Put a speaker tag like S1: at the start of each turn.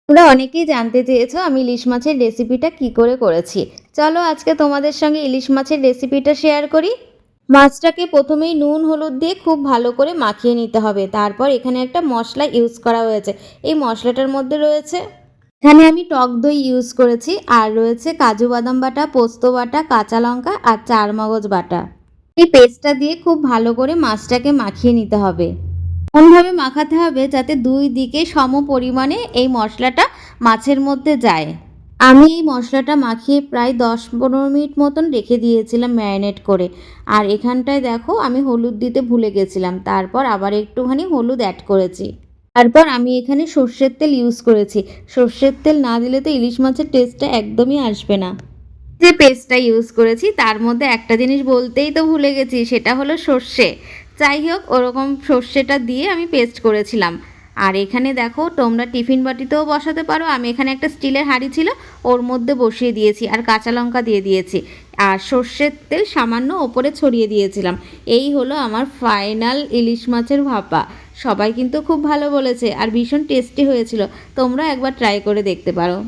S1: তোমরা অনেকেই জানতে চেয়েছো আমি ইলিশ মাছের রেসিপিটা কি করে করেছি। চলো আজকে তোমাদের সঙ্গে ইলিশ মাছের রেসিপিটা শেয়ার করি। মাছটাকে প্রথমেই নুন হলুদ দিয়ে খুব ভালো করে মাখিয়ে নিতে হবে। তারপর এখানে একটা মশলা ইউজ করা হয়েছে। এই মশলাটার মধ্যে রয়েছে, এখানে আমি টক দই ইউজ করেছি, আর রয়েছে কাজু বাদাম বাটা, পোস্ত বাটা, কাঁচা লঙ্কা আর চারমগজ বাটা। এই পেস্টটা দিয়ে খুব ভালো করে মাছটাকে মাখিয়ে নিতে হবে। এমনভাবে মাখাতে হবে যাতে দুই দিকে সম পরিমাণে এই মশলাটা মাছের মধ্যে যায়। আমি এই মশলাটা মাখিয়ে প্রায় 10-15 মিনিট মতন রেখে দিয়েছিলাম ম্যারিনেট করে। আর এখানটায় দেখো আমি হলুদ দিতে ভুলে গেছিলাম, তারপর আবার একটুখানি হলুদ অ্যাড করেছি। তারপর আমি এখানে সর্ষের তেল ইউজ করেছি। সর্ষের তেল না দিলে তো ইলিশ মাছের টেস্টটা একদমই আসবে না। যে পেস্টটা ইউজ করেছি তার মধ্যে একটা জিনিস বলতেই তো ভুলে গেছি, সেটা হলো সর্ষে। যাই হোক, ওরকম সর্ষেটা দিয়ে আমি পেস্ট করেছিলাম। আর এখানে দেখো তোমরা টিফিন বাটিতেও বসাতে পারো, আমি এখানে একটা স্টিলের হাঁড়ি ছিল ওর মধ্যে বসিয়ে দিয়েছি, আর কাঁচা লঙ্কা দিয়ে দিয়েছি, আর সর্ষের তেল সামান্য ওপরে ছড়িয়ে দিয়েছিলাম। এই হলো আমার ফাইনাল ইলিশ মাছের ভাপা। সবাই কিন্তু খুব ভালো বলেছে আর ভীষণ টেস্টি হয়েছিল। তোমরা একবার ট্রাই করে দেখতে পারো।